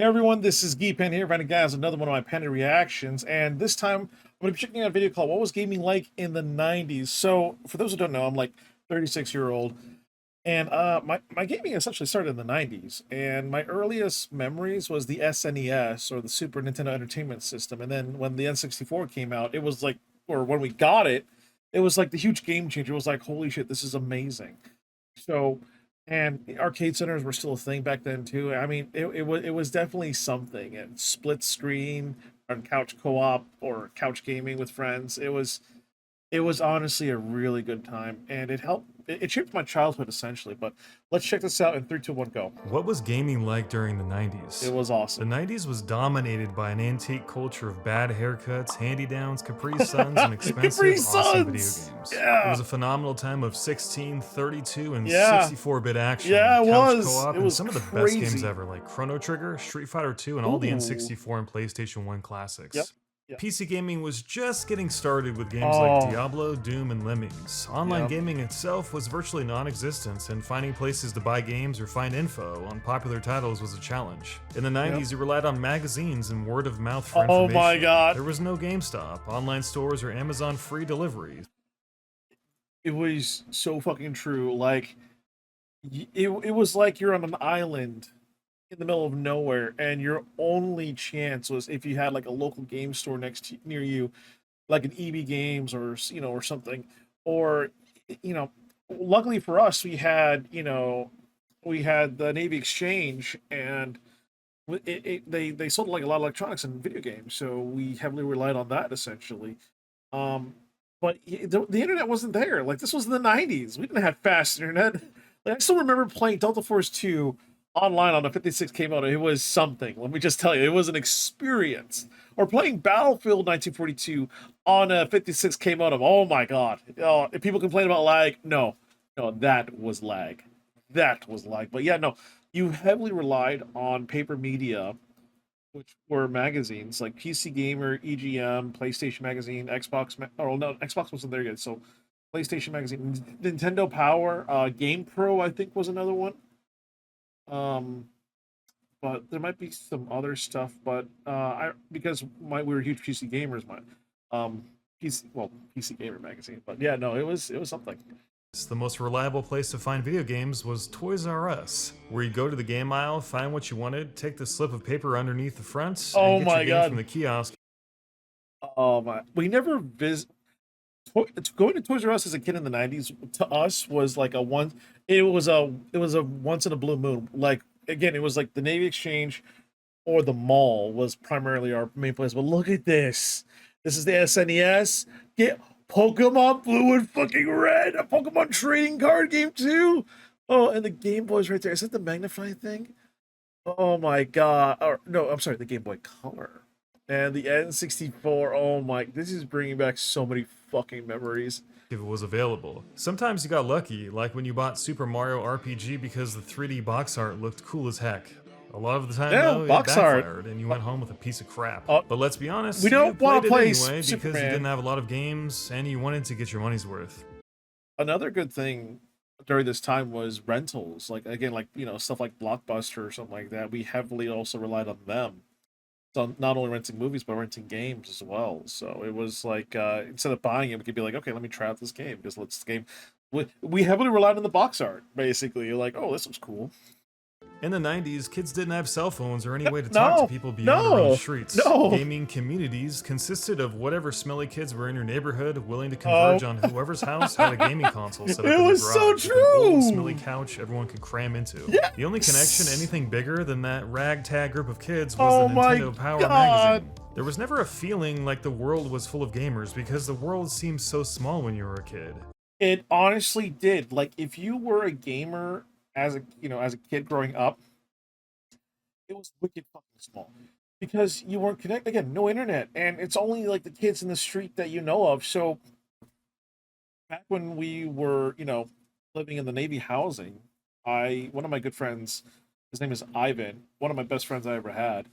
Hey everyone, this is Geeky here, running guys another one of my Panda reactions, and this time I'm going to be checking out a video called "What Was Gaming Like in the '90s?" So, for those who don't know, I'm like 36-year-old, and my gaming essentially started in the '90s, and my earliest memories was the SNES or the Super Nintendo Entertainment System, and then when the N64 came out, it was like, or when we got it, it was like the huge game changer. It was like, holy shit, this is amazing. So, and the arcade centers were still a thing back then too. I mean, it was definitely something. And split screen on couch co-op or couch gaming with friends. It was honestly a really good time, and it shaped my childhood essentially. But let's check this out in three, two, one, go. What was gaming like during the It 90s? was The awesome. 90s was dominated by an antique culture of bad haircuts, hand-me-downs, Capri Suns, and Capri expensive, awesome video Suns. games. It Yeah, was a phenomenal time of 16, 32, and yeah, 64-bit action, yeah. It couch was. It co-op, and was some of the best games crazy. ever like Chrono Trigger, Street Fighter 2, and all the Ooh. N64 and PlayStation 1 Yep. classics. Yep. PC gaming was just getting started with games like Oh. Diablo, Doom, and Lemmings. Online Yep. gaming itself was virtually non-existent, and finding places to buy games or find info on popular titles was a challenge. In the Yep. 90s, you relied on magazines and word of mouth for Oh my information. God. There was no GameStop, online stores, or Amazon free delivery. It was so fucking true. Like it was like you're on an island in the middle of nowhere, and your only chance was if you had like a local game store near you, like an EB Games or or something, or you know. Luckily for us, we had the Navy Exchange, and they sold like a lot of electronics and video games, so we heavily relied on that essentially. Um, but the internet wasn't there. Like this was in the '90s. We didn't have fast internet. Like, I still remember playing Delta Force 2 online on a 56K modem. It was something. Let me just tell you, it was an experience. Or playing Battlefield 1942 on a 56K modem. Oh my god. Oh, if people complain about lag, no, no, that was lag. That was lag. But yeah, no, you heavily relied on paper media, which were magazines like PC Gamer, EGM, PlayStation Magazine, oh no, Xbox wasn't there yet. So PlayStation Magazine, Nintendo Power, Game Pro, I think was another one. Um, but there might be some other stuff. But I because we were huge PC gamers, um PC Gamer magazine. But yeah, no, it was something. The most reliable place to find video games was Toys R Us, where you go to the game aisle, find what you wanted, take the slip of paper underneath the front, and Oh get your my game from god. the kiosk. Oh my, we never visit. Going to Toys R Us as a kid in the '90s to us was like a one. It was a once in a blue moon. Like again, it was like the Navy Exchange or the mall was primarily our main place. But look at this. This is the SNES. Get Pokemon Blue and fucking Red, a Pokemon trading card game too. Oh, and the Game Boy's right there. Is that the magnifying thing? Oh my god. Or no, I'm sorry, the Game Boy Color. And the N64. Oh my, this is bringing back so many fucking memories. If it was available. Sometimes you got lucky, like when you bought Super Mario RPG because the 3D box art looked cool as heck. A lot of the time, Yeah, though, it box art. backfired and you went home with a piece of crap. Uh, But let's be we honest, you don't want played to it play anyway because you didn't Superman. have a lot of games and you wanted to get your money's worth. Another good thing during this time was rentals. Like again, like stuff like Blockbuster or something like that. We heavily also relied on them. So not only renting movies but renting games as well. So it was like instead of buying it, we could be like, okay, let me try out this game because let's game. We heavily relied on the box art. Basically, you're like, oh, this looks cool. In the 90s, kids didn't have cell phones or any way to talk to No, people beyond our own no, streets. no. Gaming communities consisted of whatever smelly kids were in your neighborhood willing to Oh, converge on whoever's house had a gaming console set up it in the was so garage with an old smelly true. couch everyone could cram into. The only connection Yes. anything bigger than that ragtag group of kids was the Oh my Nintendo Power god. magazine. There was never a feeling like the world was full of gamers because the world seemed so small when you were a kid. It honestly did. Like if you were a gamer as a kid growing up, it was wicked fucking small because you weren't connected. Again, no internet, and it's only like the kids in the street that you know of. So back when we were, living in the Navy housing, I one of my good friends, his name is Ivan, one of my best friends I ever had.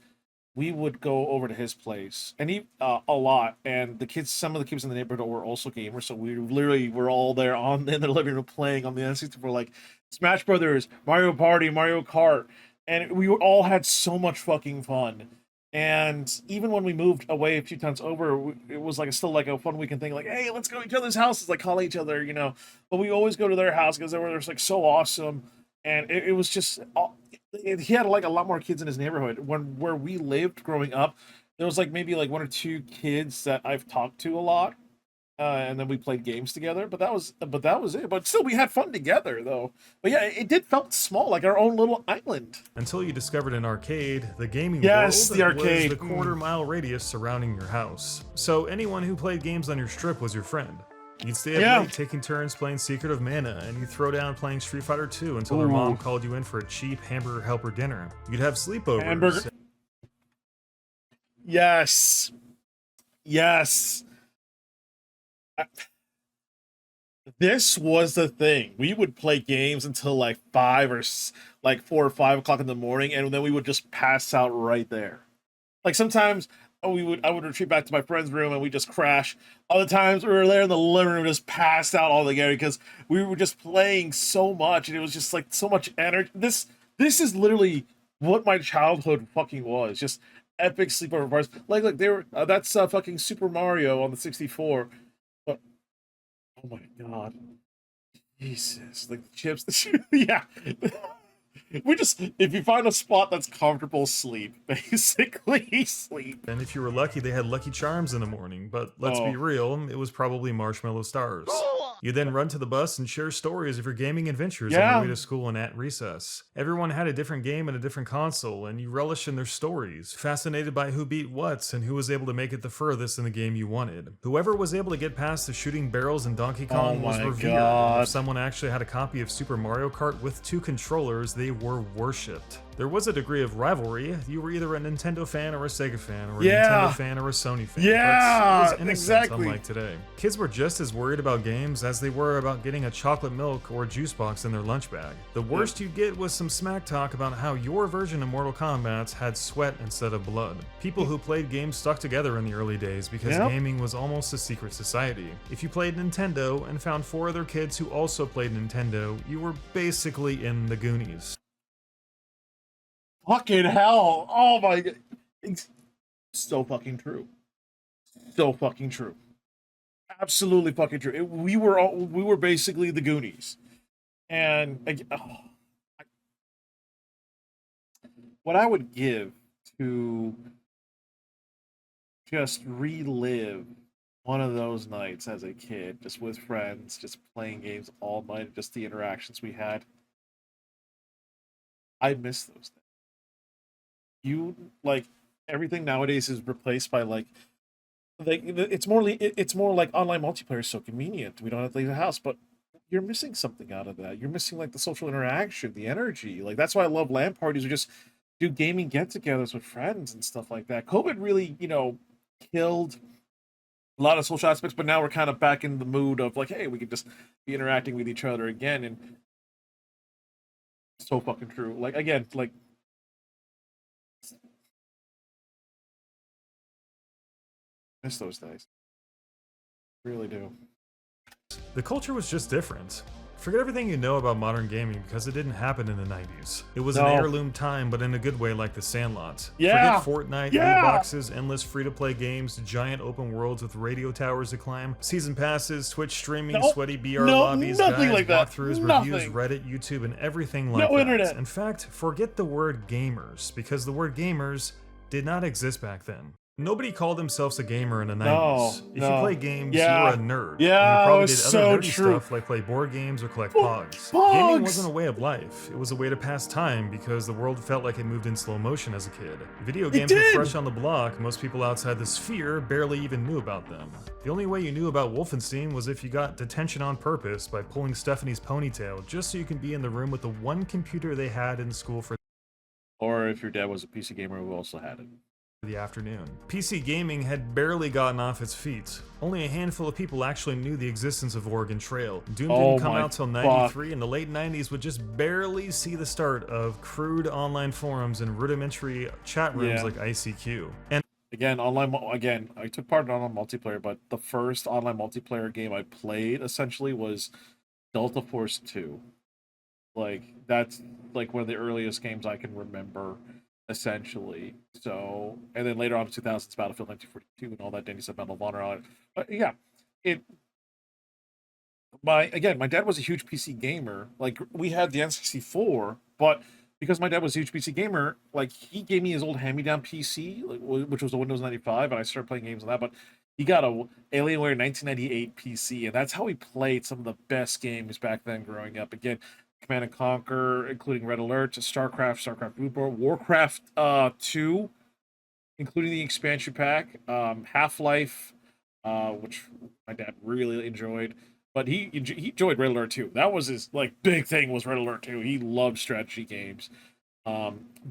We would go over to his place, and he a lot. And some of the kids in the neighborhood were also gamers, so we literally were all there on in the living room playing on the N64, like Smash Brothers, Mario Party, Mario Kart. and we all had so much fucking fun. And even when we moved away a few times over, it was like still like a fun weekend thing. Like, hey, let's go to each other's houses, like call each other, you know. But we always go to their house because they were just like so awesome, and it was just he had like a lot more kids in his neighborhood. When where we lived growing up, there was like maybe like one or two kids that I've talked to a lot, and then we played games together. But that was it. But still, we had fun together though. But yeah, it did felt small, like our own little island. Until you discovered an arcade, the gaming Yes, world the was arcade. the quarter-mile radius surrounding your house. So anyone who played games on your strip was your friend. You'd stay up Yeah. late taking turns playing Secret of Mana, and you'd throw down playing Street Fighter 2 until their mom Ooh. called you in for a cheap hamburger helper dinner. You'd have sleepovers. Hamburger. Yes. Yes. This was the thing. We would play games until like like 4 or 5 o'clock in the morning, and then we would just pass out right there. Like sometimes I would retreat back to my friend's room and we just crash. Other times we were there in the living room, just passed out all together because we were just playing so much, and it was just like so much energy. This is literally what my childhood fucking was. Just epic sleepover parties. Like look, they were that's fucking Super Mario on the 64. But oh my god. Jesus, like the chips, yeah. We just, if you find a spot that's comfortable, sleep. Basically, sleep. And if you were lucky, they had Lucky Charms in the morning, but let's be Oh. real, it was probably Marshmallow Stars. You then run to the bus and share stories of your gaming adventures on Yeah. your way to school and at recess. Everyone had a different game and a different console, and you relished in their stories, fascinated by who beat what and who was able to make it the furthest in the game you wanted. Whoever was able to get past the shooting barrels in Donkey Kong was my revered. God. If someone actually had a copy of Super Mario Kart with 2 controllers, they were worshipped. There was a degree of rivalry. You were either a Nintendo fan or a Sega fan, or a Yeah. Nintendo fan or a Sony fan. Yeah, but it was innocent, exactly. unlike today. Kids were just as worried about games as they were about getting a chocolate milk or juice box in their lunch bag. The worst you'd get was some smack talk about how your version of Mortal Kombat had sweat instead of blood. People who played games stuck together in the early days because Yep. gaming was almost a secret society. If you played Nintendo and found 4 other kids who also played Nintendo, you were basically in the Goonies. Fucking hell. Oh my god. It's so fucking true. So fucking true. Absolutely fucking true. We were basically the Goonies. And what I would give to just relive one of those nights as a kid, just with friends, just playing games all night, just the interactions we had. I miss those things. You like everything nowadays is replaced by like it's more like online multiplayer is so convenient. We don't have to leave the house, but you're missing something out of that. You're missing like the social interaction, the energy. Like that's why I love LAN parties or just do gaming get-togethers with friends and stuff like that. COVID really, killed a lot of social aspects, but now we're kind of back in the mood of like, hey, we could just be interacting with each other again, and so fucking true. Like again, like miss those days. Really do. The culture was just different. Forget everything you know about modern gaming because it didn't happen in the 90s. It was No. an heirloom time, but in a good way, like the Sandlot. Yeah. Forget Fortnite, Yeah. loot boxes, endless free-to-play games, giant open worlds with radio towers to climb, season passes, Twitch streaming, Nope. sweaty BR No, lobbies, nothing guides, like that. walkthroughs, Nothing. reviews, Reddit, YouTube, and everything like No that. internet. In fact, forget the word gamers, because the word gamers did not exist back then. Nobody called themselves a gamer in the 90s. If you no. play games, Yeah. you were a nerd. Yeah, and you probably it was did so other nerdy true. stuff like play board games or collect Oh, pogs. pogs! Gaming wasn't a way of life. It was a way to pass time because the world felt like it moved in slow motion as a kid. Video games were did! fresh on the block. Most people outside the sphere barely even knew about them. The only way you knew about Wolfenstein was if you got detention on purpose by pulling Stephanie's ponytail just so you could be in the room with the one computer they had in school for Or if your dad was a PC gamer who also had it. the afternoon. PC gaming had barely gotten off its feet. Only a handful of people actually knew the existence of Oregon Trail. Doom Oh didn't come my out till 93, and the late 90s would just barely see the start of crude online forums and rudimentary chat rooms Yeah. like ICQ. And Again, I took part in online multiplayer, but the first online multiplayer game I played essentially was Delta Force 2. Like that's like one of the earliest games I can remember, essentially. So, and then later on in 2000s, Battlefield 1942 and all that dandy stuff, Medal of Honor, all that. But yeah, it my dad was a huge PC gamer. Like we had the N64, but because my dad was a huge PC gamer, like he gave me his old hand-me-down PC, like, which was a Windows 95, and I started playing games on that. But he got a Alienware 1998 PC, and that's how he played some of the best games back then growing up. Again, Command and Conquer, including Red Alert, StarCraft, StarCraft Uber, Warcraft 2, including the expansion pack, Half-Life, which my dad really enjoyed. But he enjoyed Red Alert 2. That was his like big thing was Red Alert 2. He loved strategy games.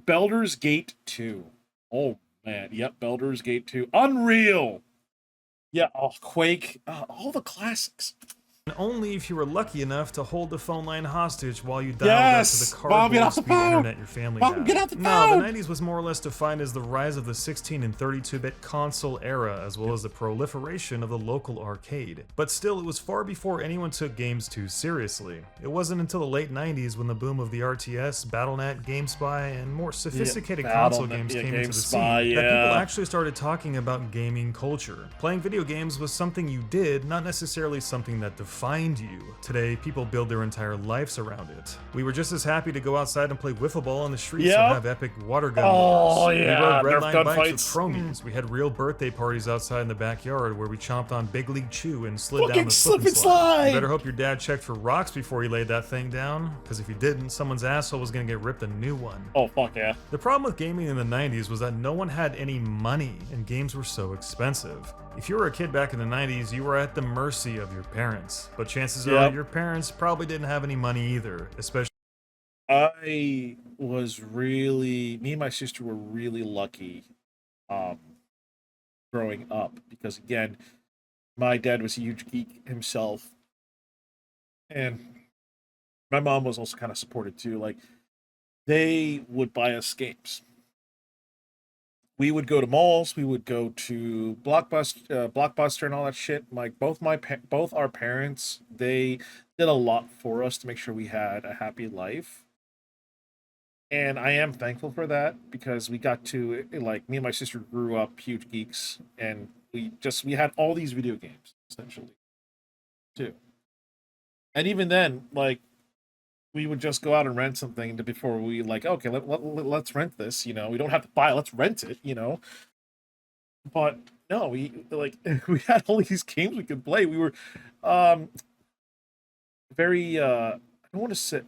Baldur's Gate 2. Oh man, yep, Baldur's Gate 2. Unreal. Yeah, oh, Quake, all the classics. And only if you were lucky enough to hold the phone line hostage while you dialed Yes! up to the Mom, get cardboard off the speed phone! internet your family Mom, had. get off the No, phone! the 90s was more or less defined as the rise of the 16 and 32-bit console era, as well as the proliferation of the local arcade. But still, it was far before anyone took games too seriously. It wasn't until the late 90s when the boom of the RTS, BattleNet, GameSpy, and more sophisticated console games came into the scene that people actually started talking about gaming culture. Playing video games was something you did, not necessarily something that defined you. Today, people build their entire lives around it. We were just as happy to go outside and play wiffle ball on the streets or have epic water gun wars. We rode redline bikes with chromies. We had real birthday parties outside in the backyard where we chomped on Big League Chew and slid down the slip and slide. You better hope your dad checked for rocks before he laid that thing down, because if he didn't, someone's asshole was gonna get ripped a new one. Oh, fuck yeah. The problem with gaming in the 90s was that no one had any money and games were so expensive. If you were a kid back in the 90s, you were at the mercy of your parents. But chances are your parents probably didn't have any money either, especially. Me and my sister were really lucky growing up because, again, my dad was a huge geek himself. And my mom was also kind of supported too. Like, they would buy us games. We would go to malls. We would go to Blockbuster, and all that shit. Like both our parents, they did a lot for us to make sure we had a happy life, and I am thankful for that because we got to like me and my sister grew up huge geeks, and we had all these video games essentially too. And even then, like we would just go out and rent something before we like okay let's rent this, we don't have to buy it, let's rent it, but no, we like we had all these games we could play. We were um very I don't want to say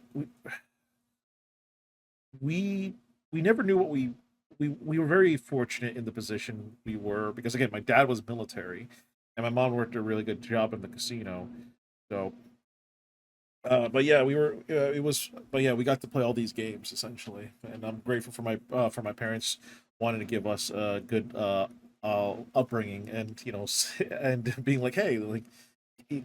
we never knew what we were very fortunate in the position we were because again my dad was military and my mom worked a really good job in the casino. So but yeah, we were. It was. But yeah, we got to play all these games essentially, and I'm grateful for my parents wanting to give us a good upbringing, and and being like, hey, like,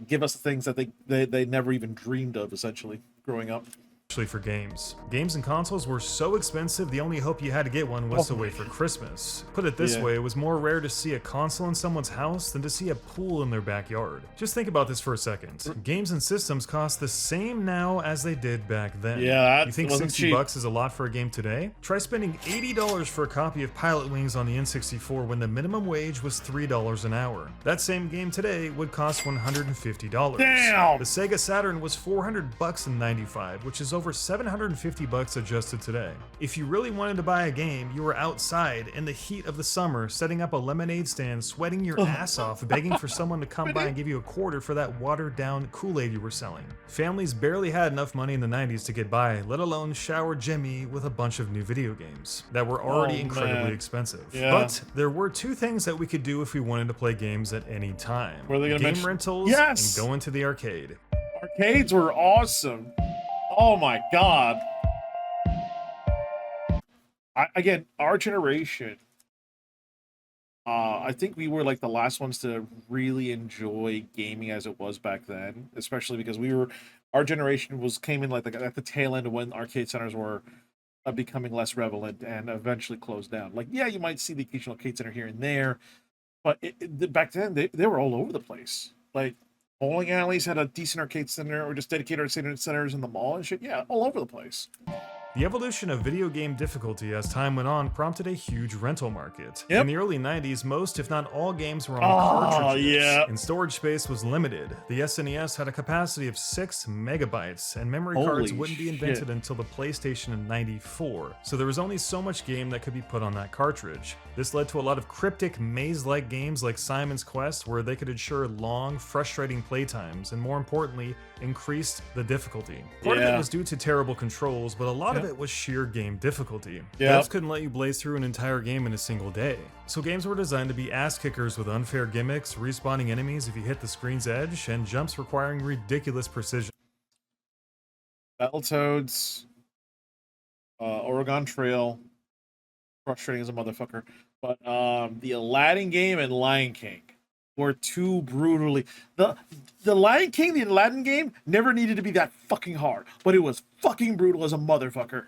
give us the things that they never even dreamed of essentially growing up. For games. Games and consoles were so expensive, the only hope you had to get one was to wait for Christmas. Put it this way, it was more rare to see a console in someone's house than to see a pool in their backyard. Just think about this for a second. Games and systems cost the same now as they did back then. Yeah, you think $60 is a lot for a game today? Try spending $80 for a copy of Pilot Wings on the N64 when the minimum wage was $3 an hour. That same game today would cost $150. Damn! The Sega Saturn was $400 in '95, which is over $750 adjusted today. If you really wanted to buy a game, you were outside in the heat of the summer, setting up a lemonade stand, sweating your ass off, begging for someone to come by and give you a quarter for that watered-down Kool-Aid you were selling. Families barely had enough money in the 90s to get by, let alone shower Jimmy with a bunch of new video games that were already incredibly expensive. Yeah. But there were two things that we could do if we wanted to play games at any time. Were they gonna Game rentals and going to the arcade. Arcades were awesome. Oh my god. Again, our generation, I think we were like the last ones to really enjoy gaming as it was back then, especially because our generation came in like at the tail end of when arcade centers were becoming less relevant and eventually closed down. Like, yeah, you might see the occasional arcade center here and there, but back then they were all over the place. Like, Bowling alleys had a decent arcade center, or just dedicated arcade centers in the mall and shit. Yeah, all over the place. The evolution of video game difficulty as time went on prompted a huge rental market. Yep. In the early 90s, most, if not all, games were on Oh, cartridges, yeah. and storage space was limited. The SNES had a capacity of 6 megabytes, and memory Holy cards wouldn't be invented shit. until the PlayStation in '94, so there was only so much game that could be put on that cartridge. This led to a lot of cryptic, maze-like games like Simon's Quest, where they could ensure long, frustrating playtimes, and more importantly, increased the difficulty. Part of it Yeah. was due to terrible controls, but a lot of it was sheer game difficulty. Yep. Devs couldn't let you blaze through an entire game in a single day. So games were designed to be ass kickers with unfair gimmicks, respawning enemies if you hit the screen's edge, and jumps requiring ridiculous precision. Battletoads, Oregon Trail, frustrating as a motherfucker. But the Aladdin game and Lion King were too brutally. The Lion King, the Aladdin game, never needed to be that fucking hard, but it was fucking brutal as a motherfucker.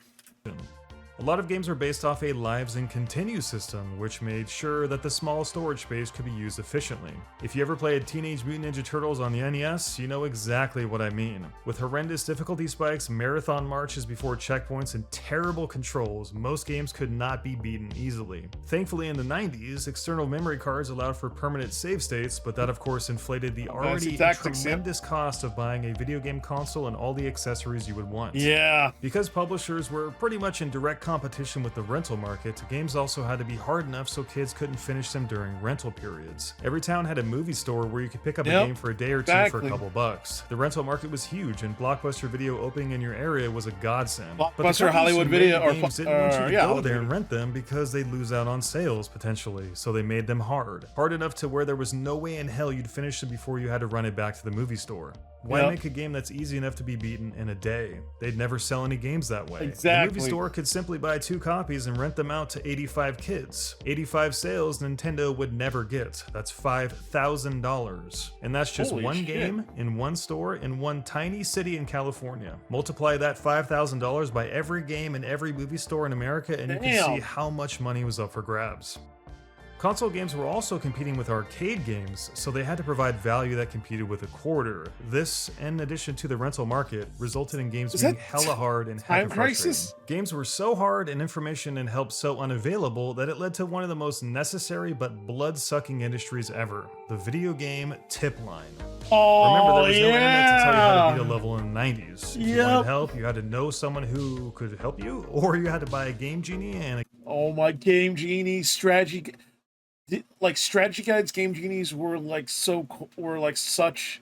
A lot of games were based off a lives and continue system, which made sure that the small storage space could be used efficiently. If you ever played Teenage Mutant Ninja Turtles on the NES, you know exactly what I mean. With horrendous difficulty spikes, marathon marches before checkpoints, and terrible controls, most games could not be beaten easily. Thankfully, in the 90s, external memory cards allowed for permanent save states, but that of course inflated the already tremendous cost of buying a video game console and all the accessories you would want. Yeah. Because publishers were pretty much in direct competition with the rental market, games also had to be hard enough so kids couldn't finish them during rental periods. Every town had a movie store where you could pick up a game for a day or two for a couple bucks. The rental market was huge, and Blockbuster Video opening in your area was a godsend. Blockbuster, Hollywood Video, or games didn't want you to go there and rent them because they'd lose out on sales potentially, so they made them hard enough to where there was no way in hell you'd finish them before you had to run it back to the movie store. Why make a game that's easy enough to be beaten in a day? They'd never sell any games that way. Exactly. The movie store could simply buy 2 copies and rent them out to 85 kids. 85 sales Nintendo would never get. That's $5,000. And that's just one game in one store in one tiny city in California. Multiply that $5,000 by every game in every movie store in America, and you can see how much money was up for grabs. Console games were also competing with arcade games, so they had to provide value that competed with a quarter. This, in addition to the rental market, resulted in games being hella hard and hecka frustrating. Games were so hard and information and help so unavailable that it led to one of the most necessary but blood-sucking industries ever, the video game tip line. Remember, there was no internet to tell you how to beat a level in the 90s. If you wanted help, you had to know someone who could help you, or you had to buy a Game Genie and Oh my Game Genie strategy. Like strategy guides, Game Genies were like such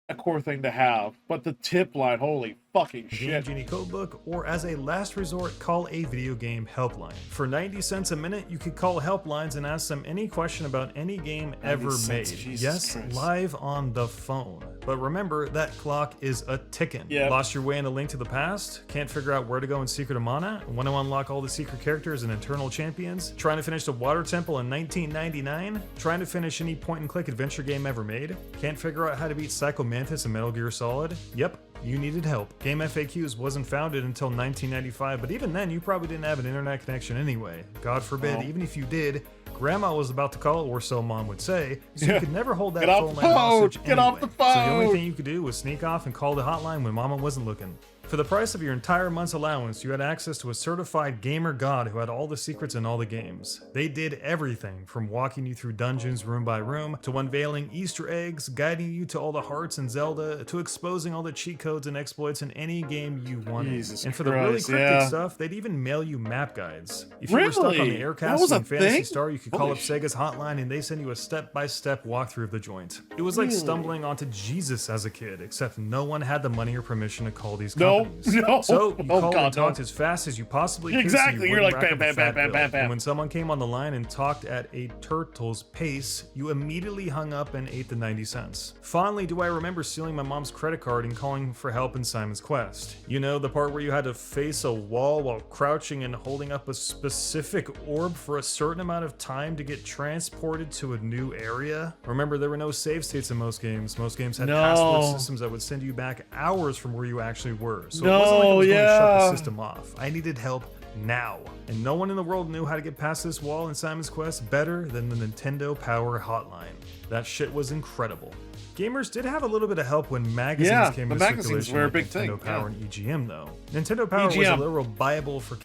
a core thing to have, but the tip line, holy fucking shit. Game Genie codebook, or as a last resort, call a video game helpline. For 90 cents a minute, you could call helplines and ask them any question about any game ever made. Yes, live on the phone. But remember, that clock is a ticking. Lost your way in A Link to the Past? Can't figure out where to go in Secret of Mana? Want to unlock all the secret characters and internal champions? Trying to finish the Water Temple in 1999? Trying to finish any point-and-click adventure game ever made? Can't figure out how to beat Psycho Mantis in Metal Gear Solid? Yep. You needed help. Game FAQs wasn't founded until 1995, but even then you probably didn't have an internet connection anyway. God forbid, even if you did, Grandma was about to call, or so Mom would say, so you could never hold that phone line hostage anyway. Off the phone! So the only thing you could do was sneak off and call the hotline when Mama wasn't looking. For the price of your entire month's allowance, you had access to a certified gamer god who had all the secrets in all the games. They did everything from walking you through dungeons room by room, to unveiling Easter eggs, guiding you to all the hearts in Zelda, to exposing all the cheat codes and exploits in any game you wanted. And for the really cryptic stuff, they'd even mail you map guides. If you were stuck on the air castle in Phantasy Star, you could call up Sega's hotline and they send you a step-by-step walkthrough of the joint. It was like stumbling onto Jesus as a kid, except no one had the money or permission to call these companies. So you called and talked as fast as you possibly could. Exactly, you're like bam, bam, bam, bam, bam, bam. And when someone came on the line and talked at a turtle's pace, you immediately hung up and ate the 90 cents. Fondly do I remember stealing my mom's credit card and calling for help in Simon's Quest. You know, the part where you had to face a wall while crouching and holding up a specific orb for a certain amount of time to get transported to a new area? Remember, there were no save states in most games. Most games had password systems that would send you back hours from where you actually were. So it wasn't like I was going to shut the system off. I needed help now. And no one in the world knew how to get past this wall in Simon's Quest better than the Nintendo Power Hotline. That shit was incredible. Gamers did have a little bit of help when magazines came into circulation, were a like big Nintendo thing. Power and EGM though. Nintendo Power was a literal Bible for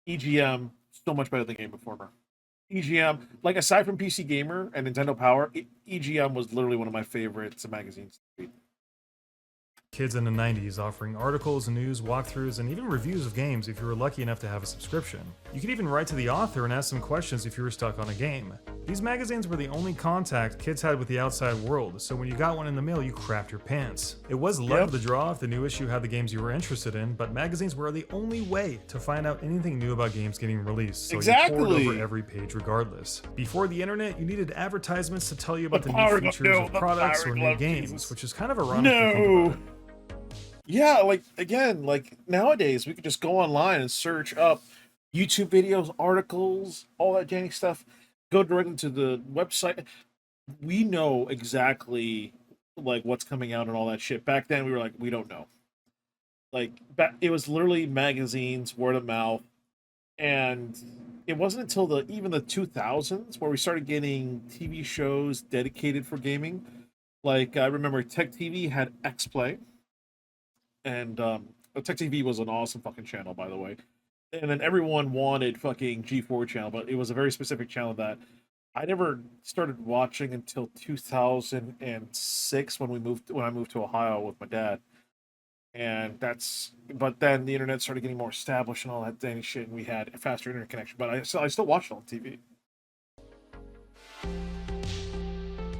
EGM, so much better than Game Informer. EGM, like aside from PC Gamer and Nintendo Power, EGM was literally one of my favorites magazines to read. kids in the 90s, offering articles, news, walkthroughs, and even reviews of games if you were lucky enough to have a subscription. You could even write to the author and ask some questions if you were stuck on a game. These magazines were the only contact kids had with the outside world, so when you got one in the mail, you crapped your pants. It was luck of the draw if the new issue had the games you were interested in, but magazines were the only way to find out anything new about games getting released, so you pored over every page regardless. Before the internet, you needed advertisements to tell you about the new features of products or new games, which is kind of ironic to think about it. Yeah, like, again, like, nowadays, we could just go online and search up YouTube videos, articles, all that dandy stuff, go directly to the website. We know exactly, like, what's coming out and all that shit. Back then, we were like, we don't know. Like, it was literally magazines, word of mouth, and it wasn't until even the 2000s where we started getting TV shows dedicated for gaming. Like, I remember Tech TV had X-Play. And Tech TV was an awesome fucking channel, by the way. And then everyone wanted fucking G4 channel, but it was a very specific channel that I never started watching until 2006 when I moved to Ohio with my dad. And but then the internet started getting more established and all that dandy shit, and we had a faster internet connection. But I still watched it on TV.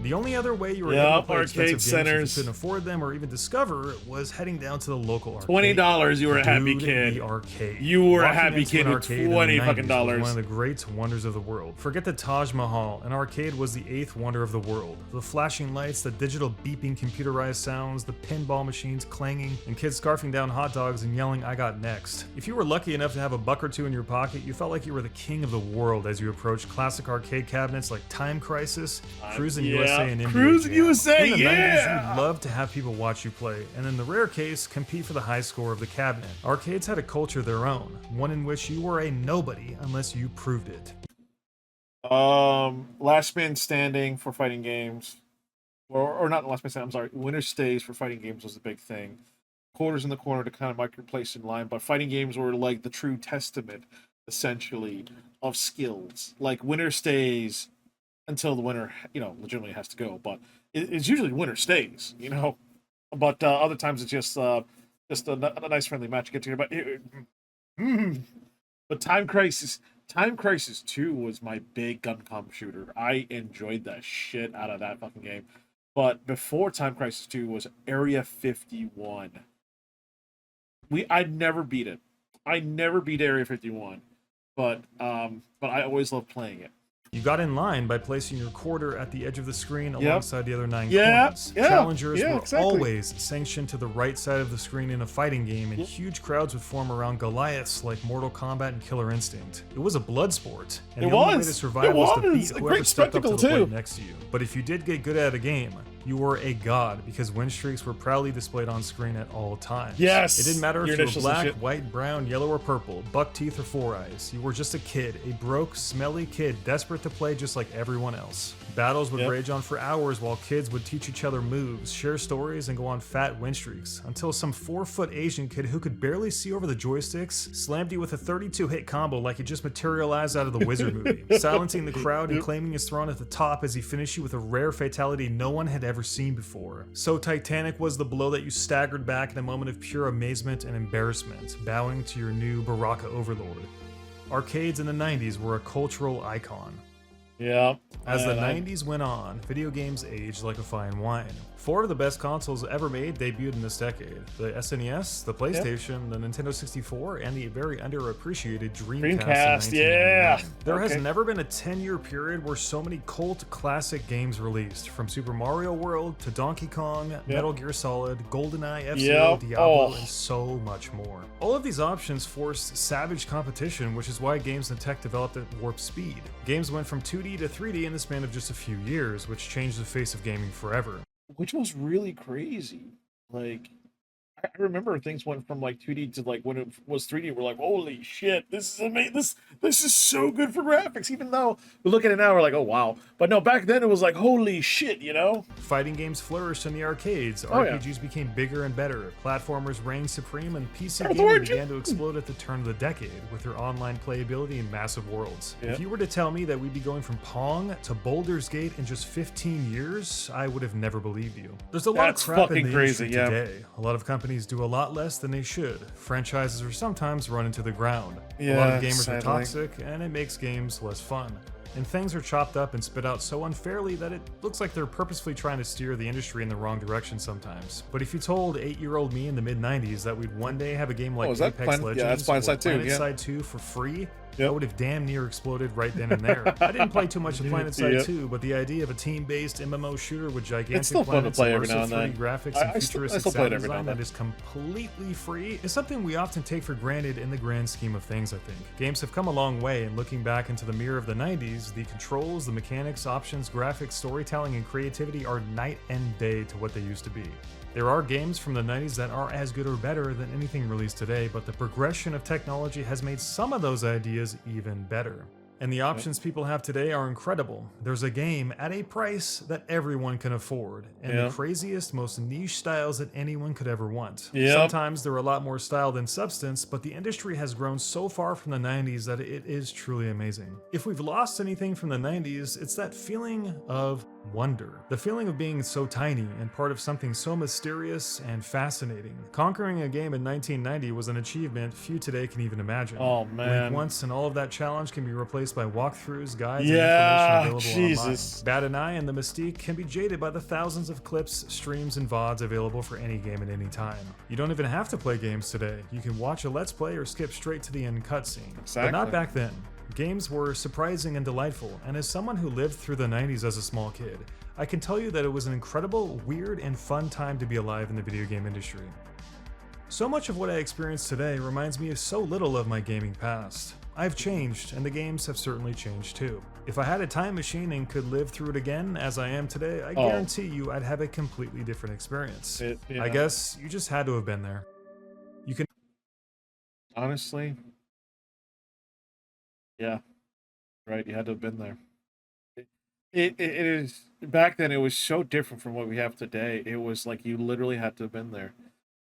The only other way you were able to play arcade expensive centers. games if you couldn't afford them or even discover was heading down to the local arcade. $20, you were a happy kid. The arcade. You were a Walking happy into kid an with arcade in the $20 90s fucking dollars. was one of the great wonders of the world. Forget the Taj Mahal. An arcade was the eighth wonder of the world. The flashing lights, the digital beeping computerized sounds, the pinball machines clanging, and kids scarfing down hot dogs and yelling, "I got next." If you were lucky enough to have a buck or two in your pocket, you felt like you were the king of the world as you approached classic arcade cabinets like Time Crisis, Cruisin' USA, and NBA Cruisin' Jam. USA, in the 90s, you'd love to have people watch you play, and in the rare case, compete for the high score of the cabinet. Arcades had a culture of their own, one in which you were a nobody unless you proved it. Last man standing for fighting games, or not last man standing. I'm sorry, winner stays for fighting games was the big thing. Quarters in the corner to kind of mark your place in line, but fighting games were like the true testament, essentially, of skills. Like winner stays until the winner, legitimately has to go, but it's usually winner stays, But other times it's just a nice friendly match to get together. But Time Crisis 2 was my big gun comp shooter. I enjoyed the shit out of that fucking game. But before Time Crisis 2 was Area 51. I'd never beat it. I never beat Area 51, but I always loved playing it. You got in line by placing your quarter at the edge of the screen alongside the other 9 coins. Challengers were always sanctioned to the right side of the screen in a fighting game, and huge crowds would form around Goliaths like Mortal Kombat and Killer Instinct. It was a blood sport, and the only way to survive was to beat whoever stepped up to the plate next to you. But if you did get good at a game, you were a god, because win streaks were proudly displayed on screen at all times. It didn't matter if you were black, white, brown, yellow, or purple, buck teeth, or four eyes. You were just a kid, a broke, smelly kid, desperate to play just like everyone else. Battles would rage on for hours while kids would teach each other moves, share stories, and go on fat win streaks, until some 4-foot Asian kid who could barely see over the joysticks slammed you with a 32-hit combo like he just materialized out of the Wizard movie, silencing the crowd and claiming his throne at the top as he finished you with a rare fatality no one had ever seen before. So titanic was the blow that you staggered back in a moment of pure amazement and embarrassment, bowing to your new Baraka overlord. Arcades in the 90s were a cultural icon. As the 90s went on, video games aged like a fine wine. 4 of the best consoles ever made debuted in this decade: the SNES, the PlayStation, the Nintendo 64, and the very underappreciated Dreamcast in 1999. There has never been a 10-year period where so many cult classic games released, from Super Mario World to Donkey Kong, Metal Gear Solid, GoldenEye, F-Zero, Diablo, and so much more. All of these options forced savage competition, which is why games and tech developed at warp speed. Games went from 2D to 3D in the span of just a few years, which changed the face of gaming forever. Which was really crazy. Like, I remember things went from like 2D to like when it was 3D. We're like, holy shit, this is amazing. This is so good for graphics. Even though we look at it now, we're like, oh wow. But no, back then it was like, holy shit, you know? Fighting games flourished in the arcades, Oh yeah. RPGs became bigger and better, platformers reigned supreme, and PC Earth gaming Origin. began to explode at the turn of the decade with their online playability and massive worlds. Yeah. If you were to tell me that we'd be going from Pong to Baldur's Gate in just 15 years, I would have never believed you. There's a lot That's of crap in fucking the crazy, industry yeah. today. A lot of companies do a lot less than they should. Franchises are sometimes run into the ground. A lot Yeah, of gamers are sadly. toxic, and it makes games less fun. And things are chopped up and spit out so unfairly that it looks like they're purposefully trying to steer the industry in the wrong direction sometimes. But if you told 8-year-old me in the mid-90s that we'd one day have a game like is that Apex Plan- yeah, that's Legends or PlanetSide 2, yeah. PlanetSide 2 for free, I Yep. would have damn near exploded right then and there. I didn't play too much of PlanetSide Yep. 2, but the idea of a team-based MMO shooter with gigantic still fun to planets, play every immersive now and 3D then. graphics, I and still futuristic play it sound every now design and that then. is completely free is something we often take for granted in the grand scheme of things, I think. Games have come a long way, and looking back into the mirror of the 90s, the controls, the mechanics, options, graphics, storytelling, and creativity are night and day to what they used to be. There are games from the 90s that are as good or better than anything released today, but the progression of technology has made some of those ideas even better. And the options people have today are incredible. There's a game at a price that everyone can afford, and Yeah. the craziest, most niche styles that anyone could ever want. Yep. Sometimes they're a lot more style than substance, but the industry has grown so far from the 90s that it is truly amazing. If we've lost anything from the 90s, it's that feeling of wonder. The feeling of being so tiny and part of something so mysterious and fascinating. Conquering a game in 1990 was an achievement few today can even imagine. Oh, Blink man. once and all of that challenge can be replaced by walkthroughs, guides, Yeah, and information available Jesus. online. Bat and I and the mystique can be jaded by the thousands of clips, streams, and VODs available for any game at any time. You don't even have to play games today. You can watch a Let's Play or skip straight to the end cutscene. But not Exactly. back then. Games were surprising and delightful, and as someone who lived through the 90s as a small kid, I can tell you that it was an incredible, weird, and fun time to be alive in the video game industry. So much of what I experience today reminds me of so little of my gaming past. I've changed, and the games have certainly changed too. If I had a time machine and could live through it again as I am today, I guarantee you I'd have a completely different experience. Yeah. I guess you just had to have been there. You can Honestly, yeah, right. You had to have been there. It is back then. It was so different from what we have today. It was like you literally had to have been there.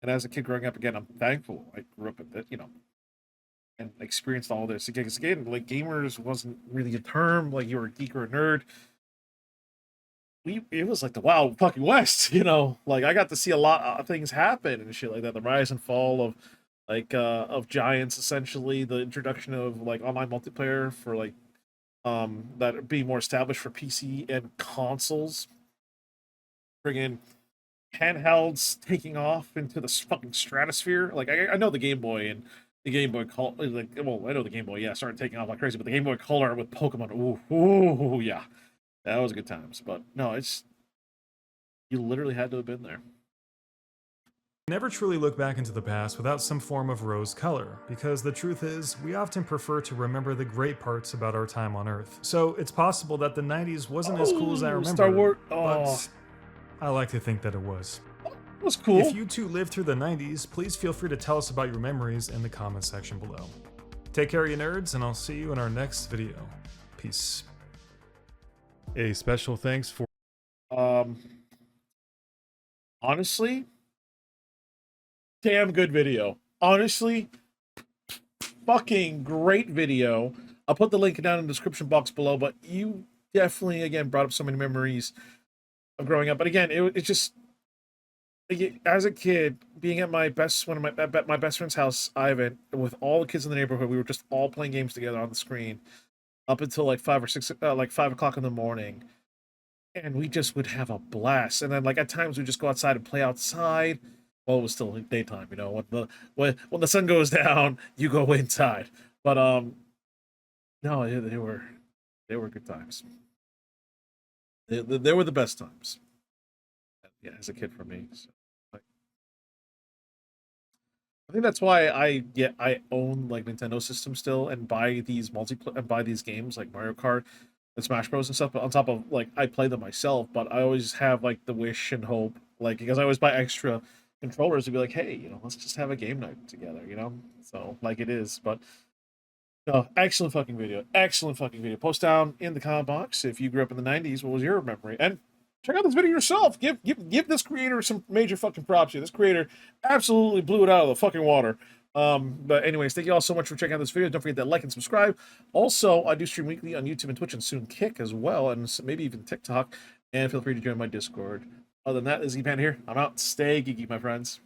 And as a kid growing up, again, I'm thankful I grew up at that, and experienced all this. Again, like gamers wasn't really a term. Like you were a geek or a nerd. It was like the wild fucking west. Like I got to see a lot of things happen and shit like that. The rise and fall of giants, essentially the introduction of like online multiplayer for like that are being more established for PC and consoles. Friggin' handhelds taking off into the fucking stratosphere. Like I know the Game Boy and the Game Boy Color. Like, well, I know the Game Boy, yeah, started taking off like crazy, but the Game Boy Color with Pokemon, ooh, yeah, that was good times. But no, it's you literally had to have been there. never truly look back into the past without some form of rose color, because the truth is, we often prefer to remember the great parts about our time on Earth. So it's possible that the 90s wasn't as cool as I Oh, remember, Star Wars. but Oh, I like to think that it was. it was cool. If you too lived through the 90s, please feel free to tell us about your memories in the comments section below. Take care, you nerds, and I'll see you in our next video. Peace. A special thanks for Honestly, damn good video. Honestly, fucking great video. I'll put the link down in the description box below, but you definitely, again, brought up so many memories of growing up. But again, it's just, as a kid, being at my best friend's house, Ivan, with all the kids in the neighborhood, we were just all playing games together on the screen up until like 5 o'clock in the morning. And we just would have a blast. And then like at times we just go outside and play outside. Well, it was still daytime, when the sun goes down, you go inside. But no, they were good times. They were the best times. Yeah, as a kid for me. So, I think that's why I own like Nintendo systems still and buy these games like Mario Kart and Smash Bros and stuff. But on top of like I play them myself, but I always have like the wish and hope, like because I always buy extra controllers to be like, hey, let's just have a game night together, So like it is, but no, excellent fucking video. Excellent fucking video. Post down in the comment box if you grew up in the 90s, what was your memory? And check out this video yourself. Give this creator some major fucking props here. This creator absolutely blew it out of the fucking water. But anyways, thank you all so much for checking out this video. Don't forget to like and subscribe. Also, I do stream weekly on YouTube and Twitch and soon Kick as well, and maybe even TikTok. And feel free to join my Discord. Other than that, this is Panda here. I'm out. Stay geeky, my friends.